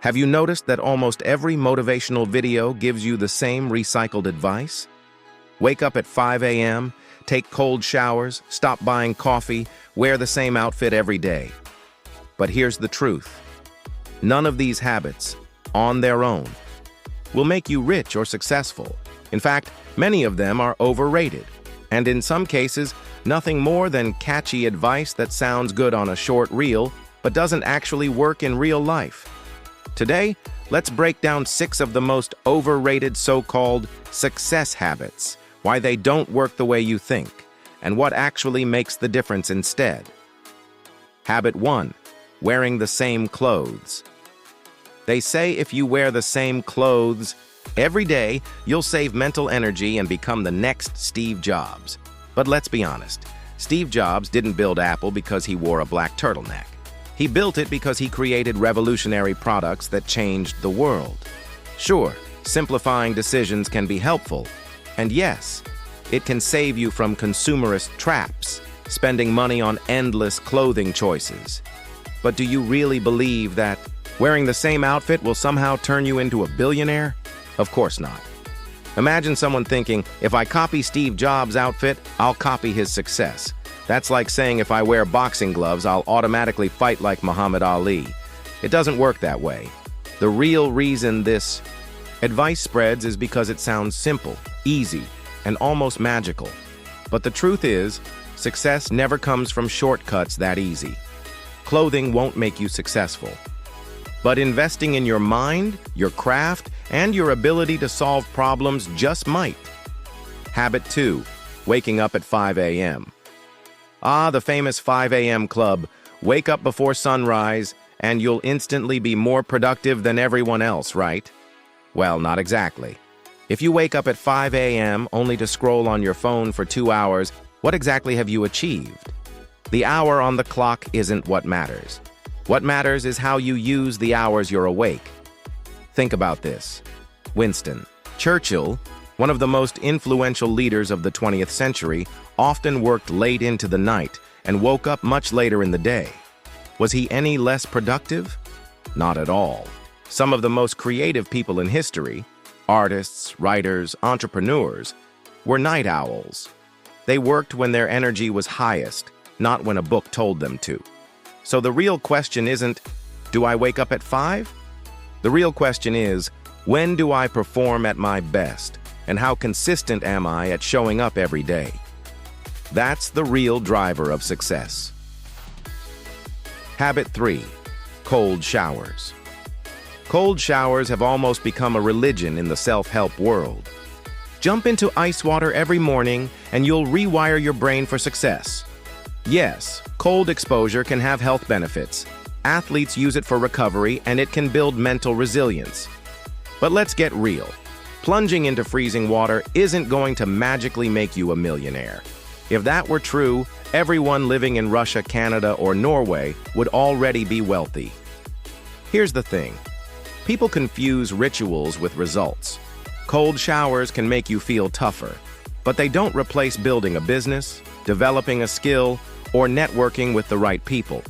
Have you noticed that almost every motivational video gives you the same recycled advice? Wake up at 5 a.m., take cold showers, stop buying coffee, wear the same outfit every day. But here's the truth. None of these habits, on their own, will make you rich or successful. In fact, many of them are overrated, and in some cases, nothing more than catchy advice that sounds good on a short reel, but doesn't actually work in real life. Today, let's break down 6 of the most overrated so-called success habits, why they don't work the way you think, and what actually makes the difference instead. Habit 1. Wearing the same clothes. They say if you wear the same clothes every day, you'll save mental energy and become the next Steve Jobs. But let's be honest, Steve Jobs didn't build Apple because he wore a black turtleneck. He built it because he created revolutionary products that changed the world. Sure, simplifying decisions can be helpful, and yes, it can save you from consumerist traps, spending money on endless clothing choices. But do you really believe that wearing the same outfit will somehow turn you into a billionaire? Of course not. Imagine someone thinking, if I copy Steve Jobs' outfit, I'll copy his success. That's like saying if I wear boxing gloves, I'll automatically fight like Muhammad Ali. It doesn't work that way. The real reason this advice spreads is because it sounds simple, easy, and almost magical. But the truth is, success never comes from shortcuts that easy. Clothing won't make you successful. But investing in your mind, your craft, and your ability to solve problems just might. Habit 2. Waking up at 5 a.m. Ah, the famous 5 a.m. club. Wake up before sunrise, and you'll instantly be more productive than everyone else, right? Well, not exactly. If you wake up at 5 a.m. only to scroll on your phone for 2 hours, what exactly have you achieved? The hour on the clock isn't what matters. What matters is how you use the hours you're awake. Think about this. Winston Churchill, one of the most influential leaders of the 20th century, often worked late into the night and woke up much later in the day. Was he any less productive? Not at all. Some of the most creative people in history, artists, writers, entrepreneurs, were night owls. They worked when their energy was highest, not when a book told them to. So the real question isn't, do I wake up at 5? The real question is, when do I perform at my best? And how consistent am I at showing up every day? That's the real driver of success. Habit 3. Cold showers. Cold showers have almost become a religion in the self-help world. Jump into ice water every morning and you'll rewire your brain for success. Yes, cold exposure can have health benefits. Athletes use it for recovery and it can build mental resilience. But let's get real. Plunging into freezing water isn't going to magically make you a millionaire. If that were true, everyone living in Russia, Canada, or Norway would already be wealthy. Here's the thing. People confuse rituals with results. Cold showers can make you feel tougher, but they don't replace building a business, developing a skill, or networking with the right people.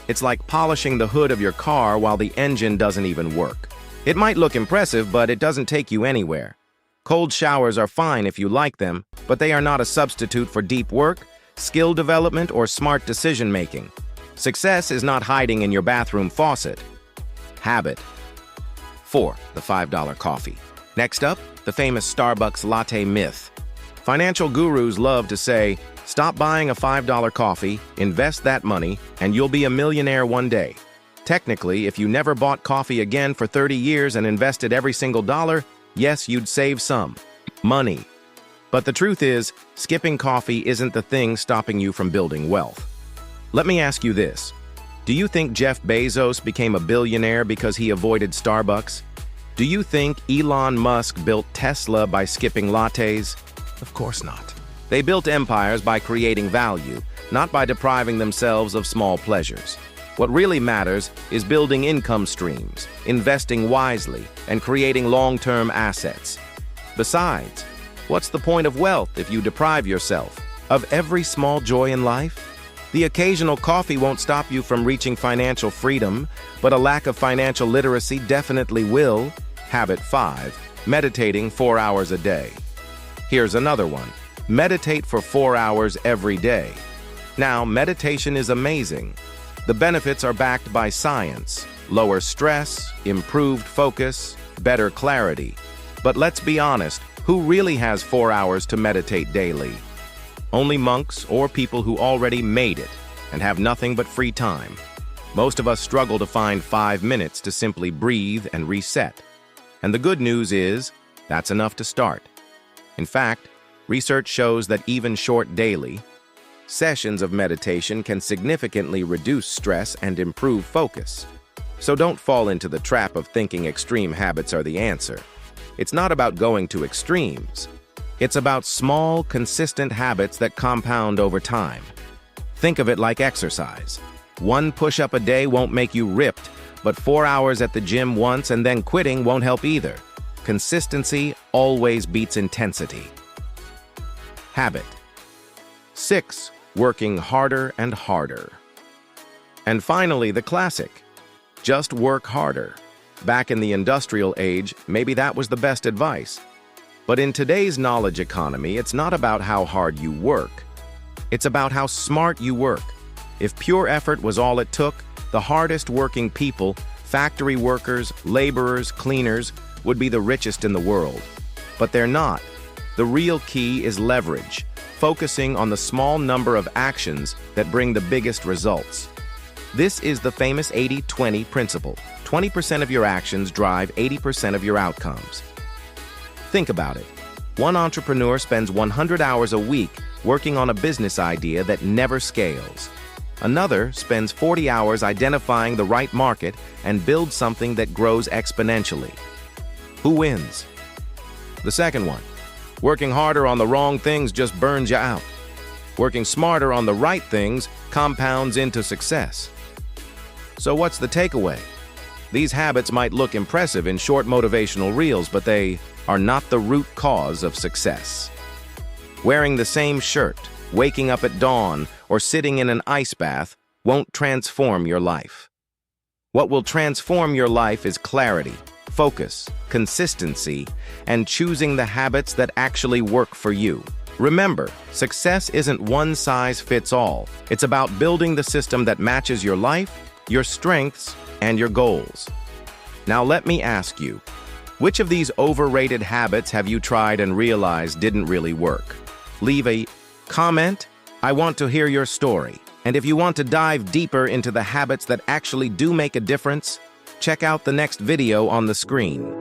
It's like polishing the hood of your car while the engine doesn't even work. It might look impressive, but it doesn't take you anywhere. Cold showers are fine if you like them, but they are not a substitute for deep work, skill development, or smart decision-making. Success is not hiding in your bathroom faucet. Habit 4. The $5 coffee. Next up, the famous Starbucks latte myth. Financial gurus love to say, stop buying a $5 coffee, invest that money, and you'll be a millionaire one day. Technically, if you never bought coffee again for 30 years and invested every single dollar, yes, you'd save some money. But the truth is, skipping coffee isn't the thing stopping you from building wealth. Let me ask you this. Do you think Jeff Bezos became a billionaire because he avoided Starbucks? Do you think Elon Musk built Tesla by skipping lattes? Of course not. They built empires by creating value, not by depriving themselves of small pleasures. What really matters is building income streams, investing wisely, and creating long-term assets. Besides, what's the point of wealth if you deprive yourself of every small joy in life? The occasional coffee won't stop you from reaching financial freedom, but a lack of financial literacy definitely will. Habit 5. Meditating 4 hours a day. Here's another one. Meditate for 4 hours every day. Now, meditation is amazing. The benefits are backed by science. Lower stress, improved focus, better clarity. But let's be honest, who really has 4 hours to meditate daily? Only monks or people who already made it and have nothing but free time. Most of us struggle to find 5 minutes to simply breathe and reset. And the good news is, that's enough to start. In fact, research shows that even short daily sessions of meditation can significantly reduce stress and improve focus. So don't fall into the trap of thinking extreme habits are the answer. It's not about going to extremes. It's about small, consistent habits that compound over time. Think of it like exercise. 1 push-up a day won't make you ripped, but 4 hours at the gym once and then quitting won't help either. Consistency always beats intensity. Habit 6. Working harder and harder. And finally, the classic. Just work harder. Back in the industrial age, maybe that was the best advice. But in today's knowledge economy, it's not about how hard you work. It's about how smart you work. If pure effort was all it took, the hardest working people, factory workers, laborers, cleaners, would be the richest in the world. But they're not. The real key is leverage, focusing on the small number of actions that bring the biggest results. This is the famous 80-20 principle. 20% of your actions drive 80% of your outcomes. Think about it. One entrepreneur spends 100 hours a week working on a business idea that never scales. Another spends 40 hours identifying the right market and builds something that grows exponentially. Who wins? The second one. Working harder on the wrong things just burns you out. Working smarter on the right things compounds into success. So what's the takeaway? These habits might look impressive in short motivational reels, but they are not the root cause of success. Wearing the same shirt, waking up at dawn, or sitting in an ice bath won't transform your life. What will transform your life is clarity, focus, consistency, and choosing the habits that actually work for you. Remember, success isn't one size fits all. It's about building the system that matches your life, your strengths, and your goals. Now let me ask you, which of these overrated habits have you tried and realized didn't really work? Leave a comment. I want to hear your story. And if you want to dive deeper into the habits that actually do make a difference, check out the next video on the screen.